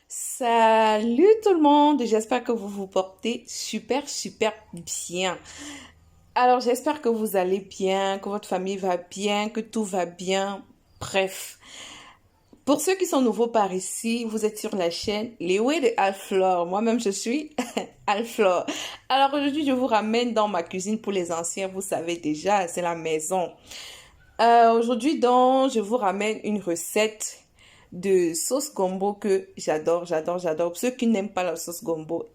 Salut tout le monde, j'espère que vous vous portez super bien. Alors j'espère que vous allez bien, que votre famille va bien, que tout va bien. Bref, pour ceux qui sont nouveaux par ici, vous êtes sur la chaîne Léo de Alflore. Moi-même je suis Alflore. Alors aujourd'hui je vous ramène dans ma cuisine pour les anciens, vous savez déjà, c'est la maison. Aujourd'hui donc je vous ramène une recette de sauce gombo que j'adore. Pour ceux qui n'aiment pas la sauce gombo,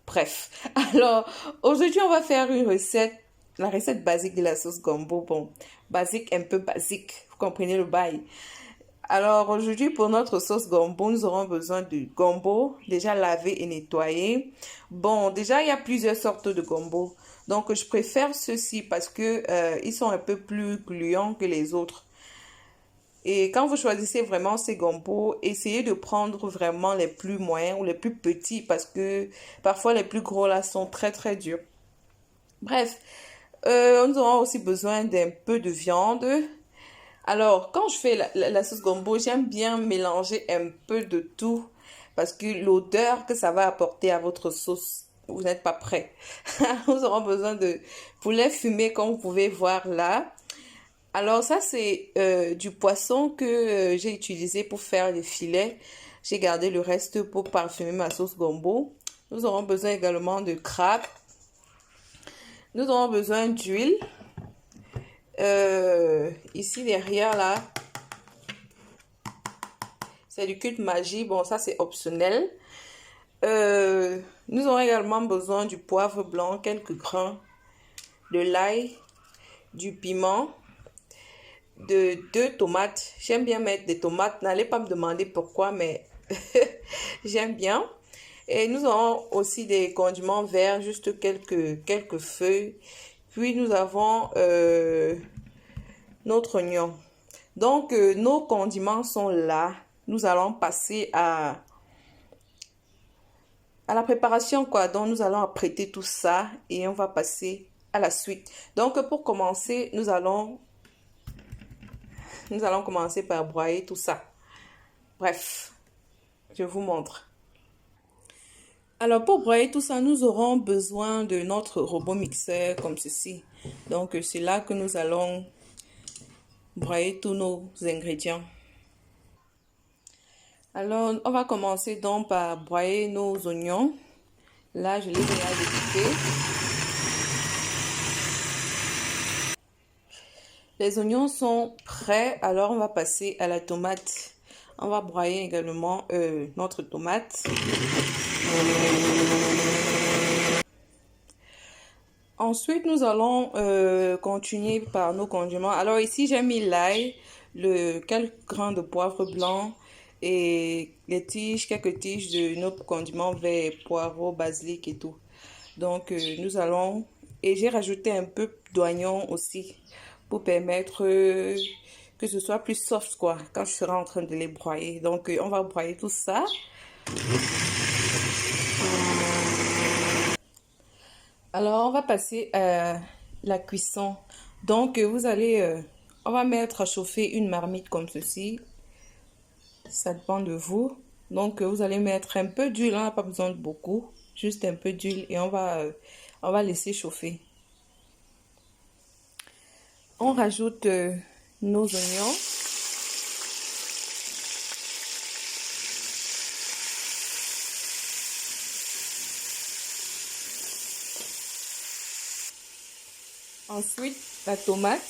bref. Alors, aujourd'hui, on va faire une recette, la recette basique de la sauce gombo. Bon, basique, un peu basique. Vous comprenez le bail. Alors, aujourd'hui, pour notre sauce gombo, nous aurons besoin de gombo, déjà lavé et nettoyé. Bon, déjà, il y a plusieurs sortes de gombo. Donc, je préfère ceux-ci parce que ils sont un peu plus gluants que les autres. Et quand vous choisissez vraiment ces gombos, essayez de prendre vraiment les plus moyens ou les plus petits parce que parfois les plus gros là sont très durs. Bref, nous aurons aussi besoin d'un peu de viande. Alors, quand je fais la sauce gombo, j'aime bien mélanger un peu de tout parce que l'odeur que ça va apporter à votre sauce, vous n'êtes pas prêt. Nous aurons besoin de poulet fumé comme vous pouvez voir là. Alors ça, c'est du poisson que j'ai utilisé pour faire les filets. J'ai gardé le reste pour parfumer ma sauce gombo. Nous aurons besoin également de crabe. Nous aurons besoin d'huile. Ici derrière là, c'est du cube magie. Bon, ça c'est optionnel. Nous aurons également besoin du poivre blanc, quelques grains, de l'ail, du piment, de 2 tomates. J'aime bien mettre des tomates. N'allez pas me demander pourquoi, mais j'aime bien. Et nous avons aussi des condiments verts, juste quelques feuilles. Puis nous avons notre oignon. Donc, nos condiments sont là. Nous allons passer à la préparation, quoi. Donc, nous allons apprêter tout ça et on va passer à la suite. Donc, pour commencer, nous allons commencer par broyer tout ça. Bref, je vous montre. Alors, pour broyer tout ça, nous aurons besoin de notre robot mixeur comme ceci. Donc, c'est là que nous allons broyer tous nos ingrédients. Alors, on va commencer donc par broyer nos oignons. Là, je les ai déjà découpés. Les oignons sont prêts, alors on va passer à la tomate. On va broyer également notre tomate. Ensuite, nous allons continuer par nos condiments. Alors ici, j'ai mis l'ail, quelques grains de poivre blanc et quelques tiges de nos condiments verts, poireaux, basilic et tout. Donc, nous allons... Et j'ai rajouté un peu d'oignon aussi pour permettre que ce soit plus soft, quoi, quand je serai en train de les broyer. Donc, on va broyer tout ça. Alors, on va passer à la cuisson. Donc, on va mettre à chauffer une marmite comme ceci. Ça dépend de vous. Donc, vous allez mettre un peu d'huile. On n'a pas besoin de beaucoup. Juste un peu d'huile et on va laisser chauffer. On rajoute nos oignons. Ensuite, la tomate.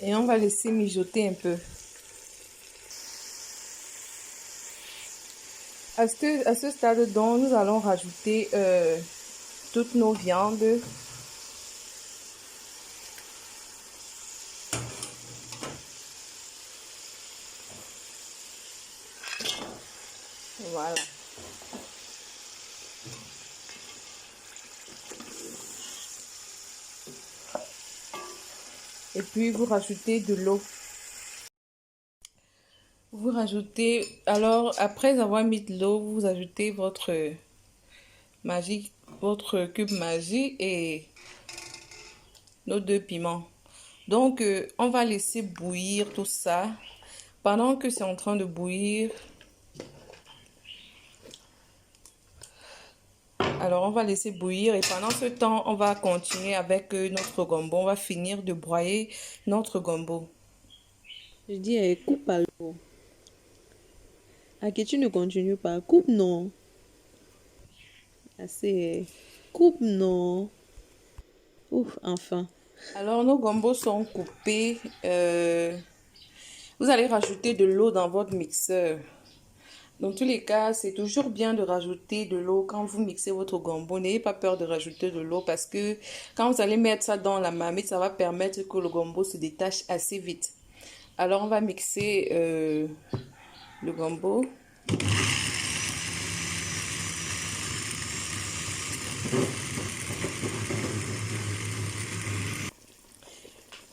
Et on va laisser mijoter un peu. À ce stade, donc, nous allons rajouter toutes nos viandes. Voilà. Et puis, vous rajoutez de l'eau. Vous rajoutez, alors, après avoir mis de l'eau, vous ajoutez votre magie, votre cube magie et nos 2 piments. Donc, on va laisser bouillir tout ça. Pendant que c'est en train de bouillir, alors on va laisser bouillir et pendant ce temps, on va continuer avec notre gombo. On va finir de broyer notre gombo. Je dis, coupe alors. Ah, que tu ne continues pas. Coupe, non. Assez. Coupe, non. Ouf, enfin. Alors, nos gombos sont coupés. Vous allez rajouter de l'eau dans votre mixeur. Dans tous les cas, c'est toujours bien de rajouter de l'eau quand vous mixez votre gombo. N'ayez pas peur de rajouter de l'eau parce que quand vous allez mettre ça dans la marmite, ça va permettre que le gombo se détache assez vite. Alors, on va mixer le gombo.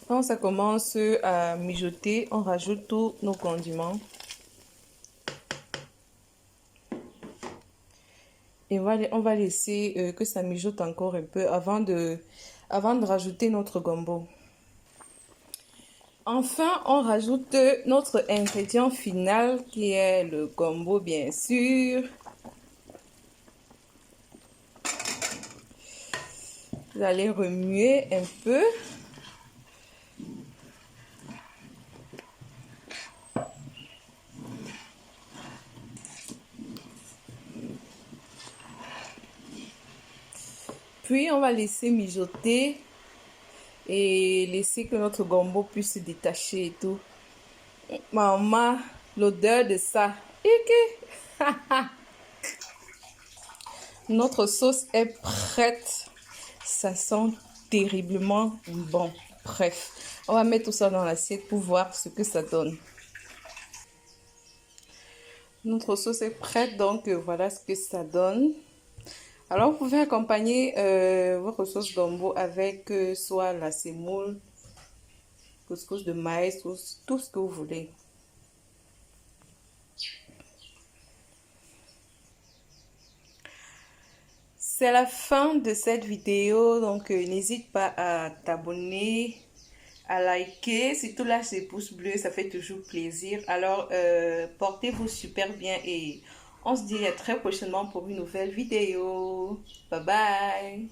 Quand ça commence à mijoter, on rajoute tous nos condiments. Et on va laisser que ça mijote encore un peu avant de rajouter notre gombo. Enfin, on rajoute notre ingrédient final qui est le gombo, bien sûr. Vous allez remuer un peu. Puis, on va laisser mijoter et laisser que notre gombo puisse se détacher et tout. Maman, l'odeur de ça. Notre sauce est prête. Ça sent terriblement bon. Bref, on va mettre tout ça dans l'assiette pour voir ce que ça donne. Notre sauce est prête, donc voilà ce que ça donne. Alors, vous pouvez accompagner votre sauce gombo avec soit la semoule, couscous de maïs, tout ce que vous voulez. C'est la fin de cette vidéo, donc n'hésite pas à t'abonner, à liker, surtout lâche les pouces bleus, ça fait toujours plaisir. Alors, portez-vous super bien et on se dit à très prochainement pour une nouvelle vidéo. Bye bye!